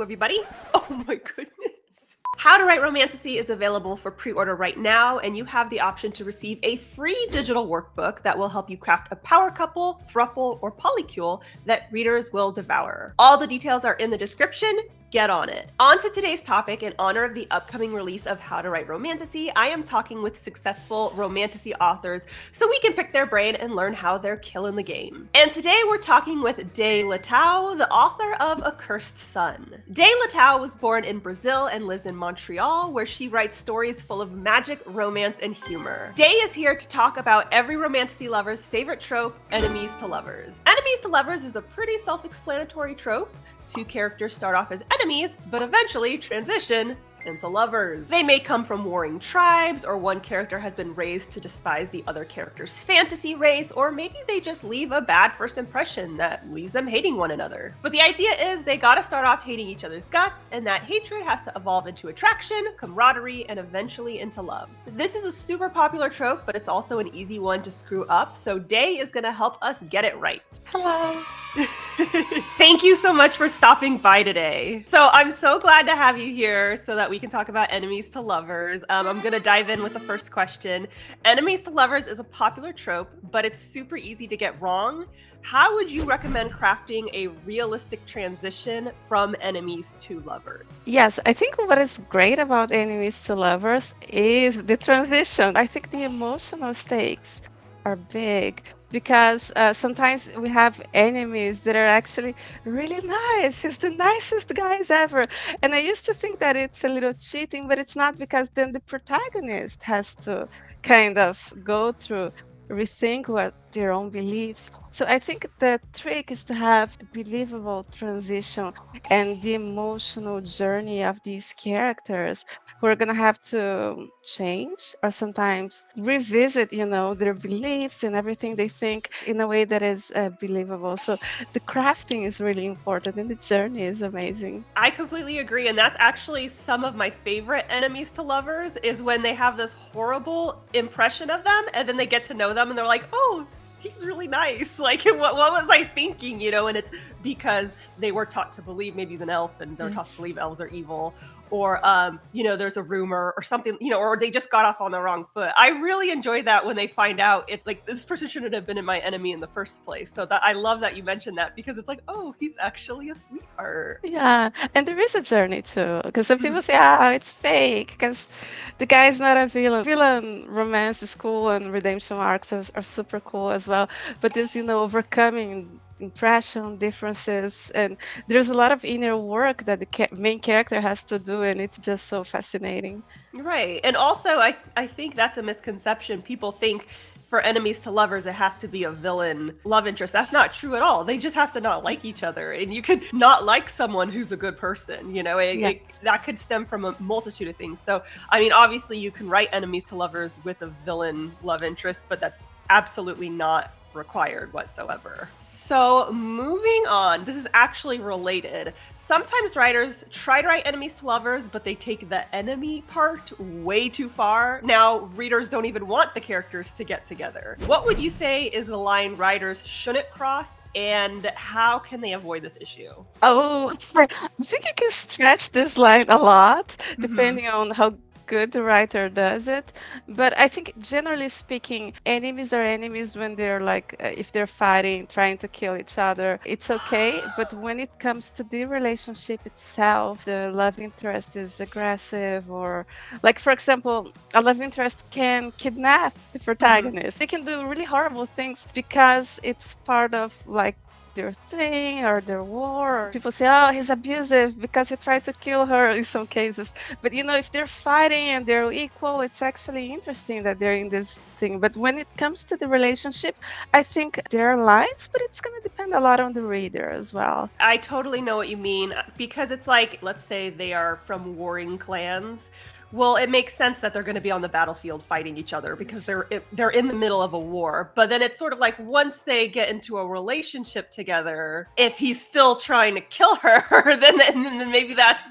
everybody. Oh my goodness. How to Write Romantasy is available for pre-order right now, and you have the option to receive a free digital workbook that will help you craft a power couple, throuple, or polycule that readers will devour. All the details are in the description. Get on it. On to today's topic. In honor of the upcoming release of How to Write Romantasy, I am talking with successful romantasy authors so we can pick their brain and learn how they're killing the game. And today we're talking with Leitao, the author of A Cursed Sun. Leitao was born in Brazil and lives in Montreal, where she writes stories full of magic, romance, and humor. Is here to talk about every romantasy lover's favorite trope, enemies to lovers. Enemies to lovers is a pretty self-explanatory trope. Two characters start off as enemies, but eventually transition into lovers. They may come from warring tribes, or one character has been raised to despise the other character's fantasy race, or maybe they just leave a bad first impression that leaves them hating one another. But the idea is they gotta start off hating each other's guts, and that hatred has to evolve into attraction, camaraderie, and eventually into love. This is a super popular trope, but it's also an easy one to screw up, so Day is gonna help us get it right. Hello. Thank you so much for stopping by today. So I'm so glad to have you here so that we can talk about enemies to lovers. I'm gonna dive in with the first question. Enemies to lovers is a popular trope, but it's super easy to get wrong. How would you recommend crafting a realistic transition from enemies to lovers? Yes, I think what is great about enemies to lovers is the transition. I think the emotional stakes are big because sometimes we have enemies that are actually really nice. He's the nicest guys ever. And I used to think that it's a little cheating, but it's not, because then the protagonist has to kind of go through, rethink what their own beliefs. So I think the trick is to have a believable transition and the emotional journey of these characters who are going to have to change or sometimes revisit, their beliefs and everything they think in a way that is believable. So the crafting is really important and the journey is amazing. I completely agree. And that's actually some of my favorite enemies to lovers, is when they have this horrible impression of them and then they get to know them and they're like, oh, he's really nice. Like, what was I thinking, And it's because they were taught to believe maybe he's an elf and they're taught to believe elves are evil. Or, there's a rumor or something, or they just got off on the wrong foot. I really enjoy that when they find out this person shouldn't have been my enemy in the first place. So that I love that you mentioned that, because it's like, oh, he's actually a sweetheart. Yeah, and there is a journey too, because some people say, it's fake, because the guy's not a villain. Villain romance is cool and redemption arcs are super cool as well. But this, overcoming impression differences, and there's a lot of inner work that the main character has to do, and it's just so fascinating. Right. And also I think that's a misconception. People think for enemies to lovers it has to be a villain love interest. That's not true at all. They just have to not like each other, and you could not like someone who's a good person. That could stem from a multitude of things. So obviously you can write enemies to lovers with a villain love interest, but that's absolutely not required whatsoever. So moving on, this is actually related. Sometimes writers try to write enemies to lovers, but they take the enemy part way too far. Now, readers don't even want the characters to get together. What would you say is the line writers shouldn't cross, and how can they avoid this issue? Oh, I think you can stretch this line a lot, depending on how good the writer does it. But I think generally speaking, enemies are enemies when they're if they're fighting, trying to kill each other, it's okay. But when it comes to the relationship itself, the love interest is aggressive, or for example, a love interest can kidnap the protagonist. They can do really horrible things because it's part of their thing or their war. Or people say, oh, he's abusive because he tried to kill her in some cases. But if they're fighting and they're equal, it's actually interesting that they're in this thing. But when it comes to the relationship, I think there are lines, but it's going to depend a lot on the reader as well. I totally know what you mean, because it's let's say they are from warring clans. Well, it makes sense that they're going to be on the battlefield fighting each other because they're in the middle of a war. But then it's sort of once they get into a relationship together, if he's still trying to kill her, then maybe that's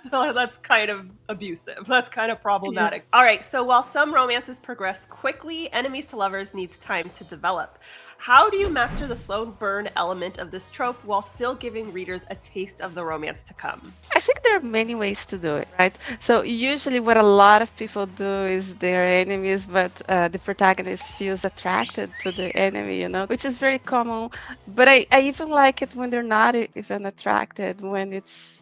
kind of abusive. That's kind of problematic. All right. So while some romances progress quickly, enemies to lovers needs time to develop. How do you master the slow burn element of this trope while still giving readers a taste of the romance to come? I think there are many ways to do it, right? So usually what a lot of people do is they're enemies, but the protagonist feels attracted to the enemy, which is very common. But I even like it when they're not even attracted, when it's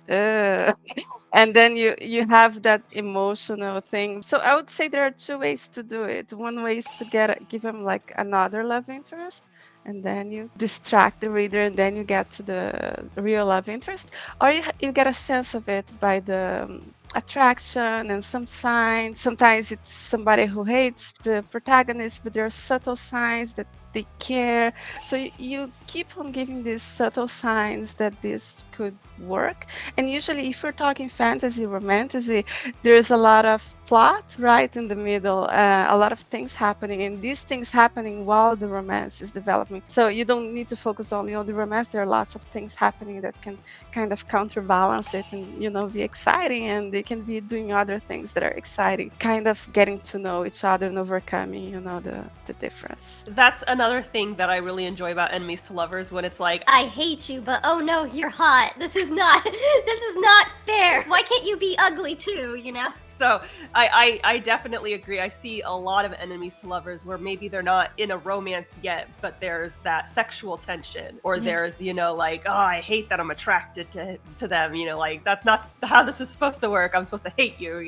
and then you have that emotional thing. So I would say there are two ways to do it. One way is to give them like another love interest, and then you distract the reader, and then you get to the real love interest, or you get a sense of it by the attraction and some signs. Sometimes it's somebody who hates the protagonist, but there are subtle signs that they care. So you keep on giving these subtle signs that this could work. And usually, if you're talking fantasy, romantasy, there's a lot of plot right in the middle, a lot of things happening, and these things happening while the romance is developing. So you don't need to focus only on the romance. There are lots of things happening that can kind of counterbalance it and, be exciting, and they can be doing other things that are exciting, kind of getting to know each other and overcoming, the difference. That's another thing that I really enjoy about enemies to lovers, when it's like, I hate you, but oh no, you're hot. This is not fair. Why can't you be ugly too, So I definitely agree. I see a lot of enemies to lovers where maybe they're not in a romance yet, but there's that sexual tension, or there's, like, oh, I hate that I'm attracted to them, like that's not how this is supposed to work. I'm supposed to hate you,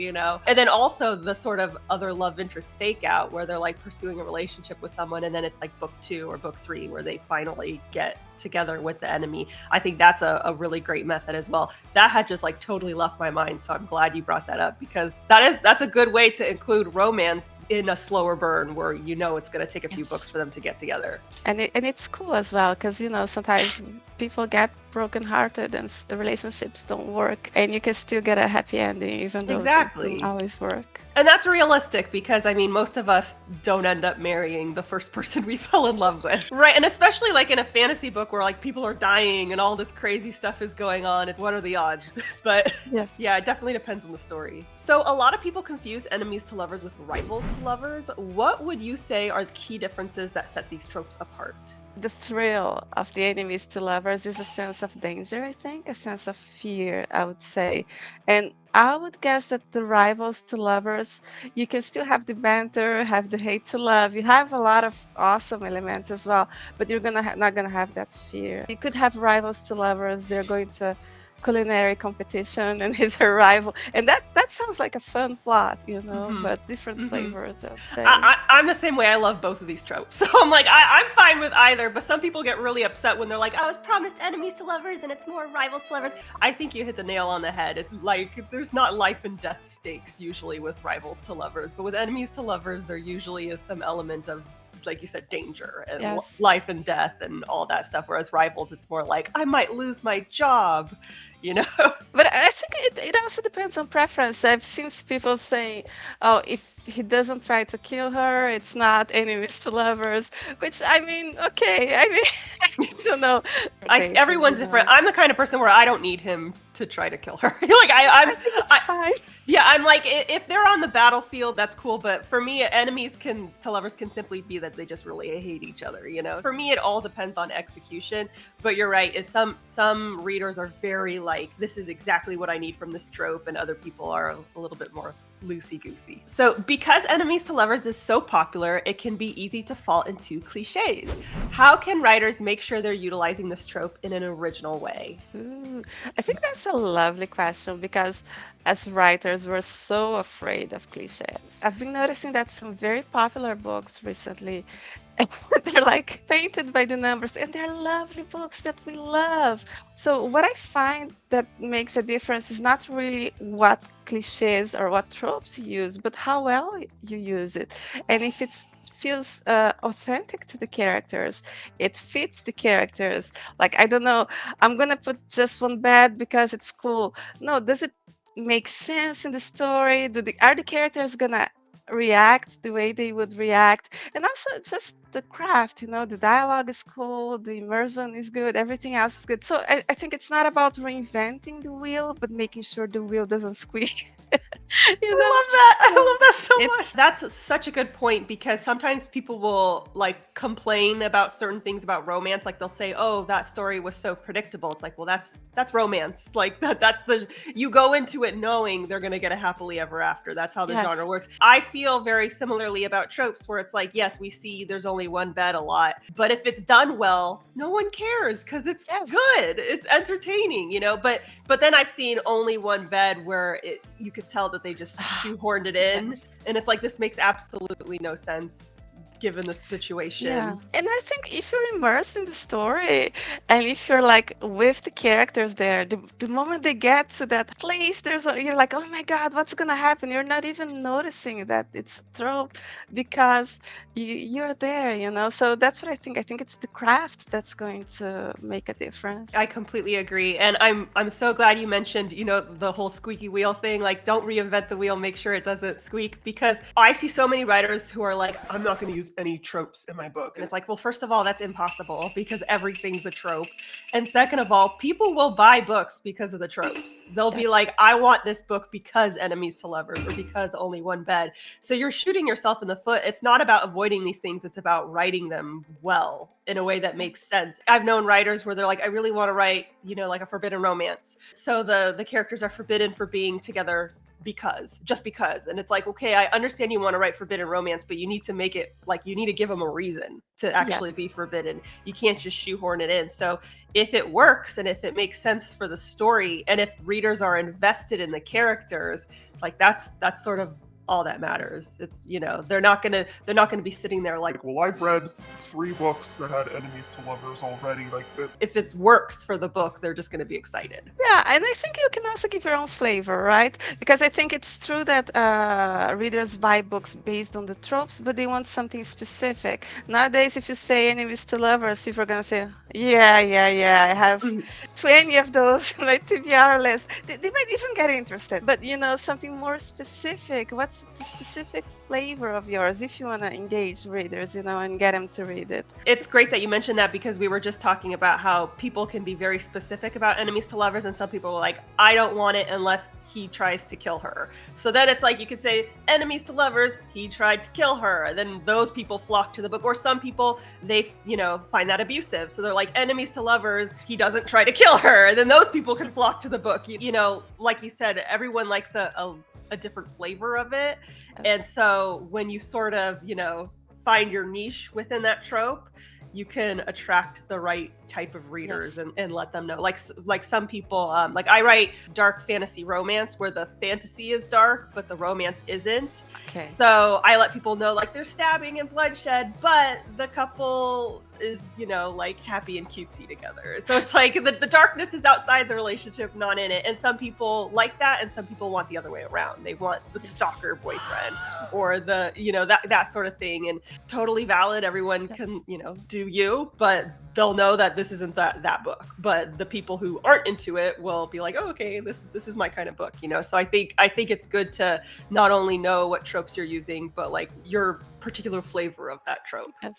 And then also the sort of other love interest fake out where they're like pursuing a relationship with someone, and then it's like book 2 or book 3 where they finally get together with the enemy. I think that's a really great method as well. That had just like totally left my mind, so I'm glad you brought that up, because that's a good way to include romance in a slower burn where it's going to take a few books for them to get together. And it's cool as well, because sometimes people get brokenhearted and the relationships don't work, and you can still get a happy ending even though it doesn't always work. And that's realistic, because most of us don't end up marrying the first person we fell in love with, right? And especially like in a fantasy book where like people are dying and all this crazy stuff is going on, what are the odds? But yes. Yeah, it definitely depends on the story. So a lot of people confuse enemies to lovers with rivals to lovers. What would you say are the key differences that set these tropes apart? The thrill of the enemies to lovers is a sense of danger, I think, a sense of fear, I would say. And I would guess that the rivals to lovers, you can still have the banter, have the hate to love. You have a lot of awesome elements as well, but you're not gonna have that fear. You could have rivals to lovers. They're going to culinary competition and he's her rival, and that sounds like a fun plot, but different flavors, I would say. I'm the same way. I love both of these tropes, so I'm like, I'm fine with either, but some people get really upset when they're like, I was promised enemies to lovers and it's more rivals to lovers. I think you hit the nail on the head. It's like there's not life and death stakes usually with rivals to lovers, but with enemies to lovers there usually is some element of, like you said, danger and life and death and all that stuff, whereas rivals, it's more like I might lose my job, But I think it also depends on preference. I've seen people saying, oh, if he doesn't try to kill her, it's not enemies to lovers, which okay, I don't know. Everyone's different. I'm the kind of person where I don't need him to try to kill her. Like I'm fine. Yeah, I'm like, if they're on the battlefield, that's cool. But for me, enemies to lovers can simply be that they just really hate each other, For me, it all depends on execution. But you're right, is some readers are very like, this is exactly what I need from this trope, and other people are a little bit more loosey-goosey. So because enemies to lovers is so popular, it can be easy to fall into cliches. How can writers make sure they're utilizing this trope in an original way? I think that's a lovely question, because as writers, we're so afraid of cliches. I've been noticing that some very popular books recently, they're like painted by the numbers, and they're lovely books that we love. So what I find that makes a difference is not really what cliches or what tropes you use, but how well you use it. And if it feels authentic to the characters, it fits the characters. Like, I don't know, I'm gonna put just one bad because it's cool. No, does it make sense in the story? Are the characters gonna react the way they would react? And also just the craft, the dialogue is cool, the immersion is good, everything else is good. So I think it's not about reinventing the wheel, but making sure the wheel doesn't squeak. You I know, love that. I love that so It's- much. That's such a good point because sometimes people will like complain about certain things about romance. Like they'll say, "Oh, that story was so predictable." It's like, well, that's romance. Like that's the you go into it knowing they're gonna get a happily ever after. That's how the Yes. genre works. I feel very similarly about tropes where it's like, yes, we see there's only one bed a lot, but if it's done well, no one cares because it's Yes. good. It's entertaining, you know. But then I've seen only one bed where you could tell that they just shoehorned it in, Yes. and it's like this makes absolutely no sense given the situation. Yeah. And I think if you're immersed in the story and if you're like with the characters there, the moment they get to that place, you're like, oh my God, what's gonna happen? You're not even noticing that it's a trope because you're there, you know? So that's what I think. I think it's the craft that's going to make a difference. I completely agree, and I'm so glad you mentioned, you know, the whole squeaky wheel thing. Like, don't reinvent the wheel, make sure it doesn't squeak, because I see so many writers who are like, I'm not going to use any tropes in my book, and it's like, well, first of all, that's impossible because everything's a trope, and second of all, people will buy books because of the tropes. They'll be like, I want this book because enemies to lovers or because only one bed. So you're shooting yourself in the foot. It's not about avoiding these things, it's about writing them well in a way that makes sense. I've known writers where they're like, I really want to write, you know, like a forbidden romance. So the characters are forbidden for being together just because. And it's like, okay, I understand you want to write forbidden romance, but you need to make it like, you need to give them a reason to actually be forbidden. You can't just shoehorn it in. So if it works and if it makes sense for the story and if readers are invested in the characters, like that's sort of all that matters. It's, you know, they're not gonna be sitting there like, well, I've read 3 books that had enemies to lovers already. Like that. If it works for the book, they're just gonna be excited. Yeah, and I think you can also give your own flavor, right? Because I think it's true that readers buy books based on the tropes, but they want something specific. Nowadays, if you say enemies to lovers, people are gonna say, yeah, I have 20 of those on my TBR list. They might even get interested. But, you know, something more specific. What's the specific flavor of yours if you want to engage readers, you know, and get them to read it? It's great that you mentioned that because we were just talking about how people can be very specific about enemies to lovers, and some people are like, I don't want it unless he tries to kill her. So then it's like you could say enemies to lovers, he tried to kill her. And then those people flock to the book. Or some people, they, you know, find that abusive. So they're like enemies to lovers, he doesn't try to kill her. And then those people can flock to the book. You know, like you said, everyone likes a different flavor of it. And so when you sort of, you know, find your niche within that trope, you can attract the right type of readers and let them know. Like some people, like I write dark fantasy romance where the fantasy is dark, but the romance isn't. Okay. So I let people know like there's stabbing and bloodshed, but the couple is, you know, like happy and cutesy together. So it's like the darkness is outside the relationship, not in it. And some people like that, and some people want the other way around. They want the stalker boyfriend or the, you know, that sort of thing. And totally valid. Everyone can, you know, do you, but they'll know that this isn't that book. But the people who aren't into it will be like, oh, okay, this is my kind of book, you know. So I think it's good to not only know what tropes you're using, but like your particular flavor of that trope. Yes.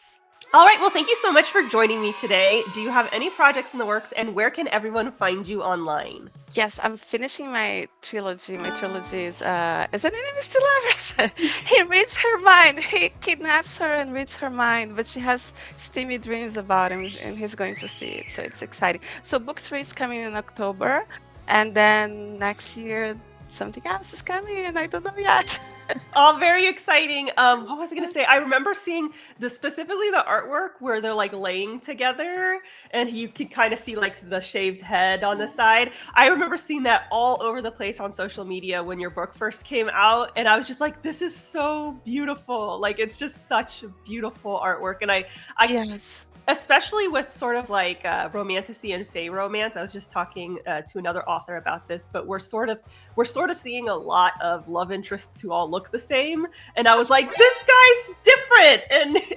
All right. Well, thank you so much for joining me today. Do you have any projects in the works, and where can everyone find you online? Yes, I'm finishing my trilogy. My trilogy is an enemies to lovers. He reads her mind. He kidnaps her and reads her mind, but she has steamy dreams about him, and he's going to see it. So it's exciting. So book 3 is coming in October, and then next year something else is coming, and I don't know yet. All very exciting. What was I going to say? I remember seeing specifically the artwork where they're like laying together and you can kind of see like the shaved head on the side. I remember seeing that all over the place on social media when your book first came out. And I was just like, this is so beautiful. Like, it's just such beautiful artwork. And I Yes. especially with sort of like romantasy and fae romance. I was just talking to another author about this, but we're sort of seeing a lot of love interests who all look the same, and I was like, this guy's different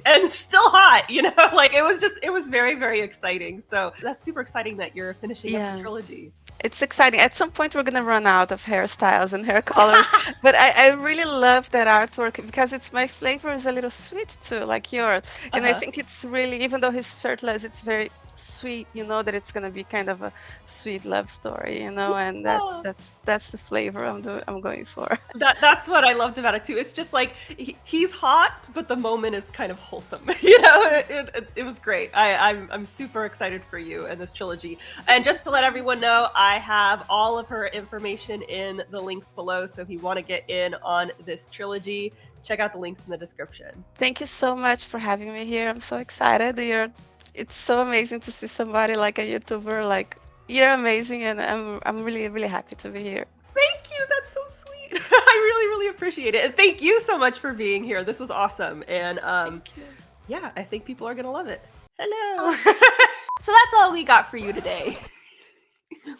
and still hot, you know. Like it was very, very exciting. So that's super exciting that you're finishing up the trilogy. It's exciting. At some point, we're going to run out of hairstyles and hair colors. But I really love that artwork because my flavor is a little sweet too, like yours. And I think it's really, even though he's shirtless, it's very sweet. You know that it's gonna be kind of a sweet love story, you know, and that's the flavor I'm going for. That's what I loved about it too. It's just like he's hot, but the moment is kind of wholesome. You know, it was great. I'm super excited for you and this trilogy. And just to let everyone know, I have all of her information in the links below. So if you want to get in on this trilogy, check out the links in the description. Thank you so much for having me here. I'm so excited. It's so amazing to see somebody like a YouTuber. Like, you're amazing, and I'm really, really happy to be here. Thank you. That's so sweet. I really, really appreciate it. And thank you so much for being here. This was awesome. And Thank you. yeah, I think people are going to love it. Hello. So that's all we got for you today.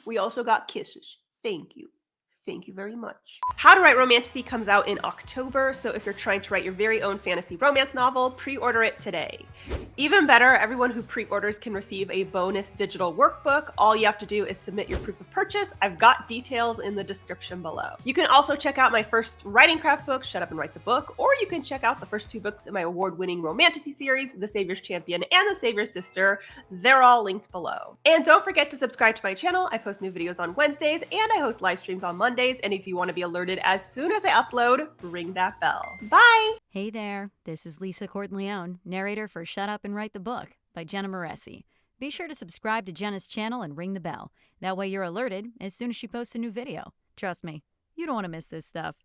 We also got kisses. Thank you. Thank you very much. How to Write Romantasy comes out in October, so if you're trying to write your very own fantasy romance novel, pre-order it today. Even better, everyone who pre-orders can receive a bonus digital workbook. All you have to do is submit your proof of purchase. I've got details in the description below. You can also check out my first writing craft book, Shut Up and Write the Book, or you can check out the first 2 books in my award-winning romantasy series, The Savior's Champion and The Savior's Sister. They're all linked below. And don't forget to subscribe to my channel. I post new videos on Wednesdays, and I host live streams on Mondays. And if you want to be alerted as soon as I upload, ring that bell. Bye! Hey there, this is Lisa Cortleone, narrator for Shut Up and Write the Book by Jenna Moreci. Be sure to subscribe to Jenna's channel and ring the bell. That way you're alerted as soon as she posts a new video. Trust me, you don't want to miss this stuff.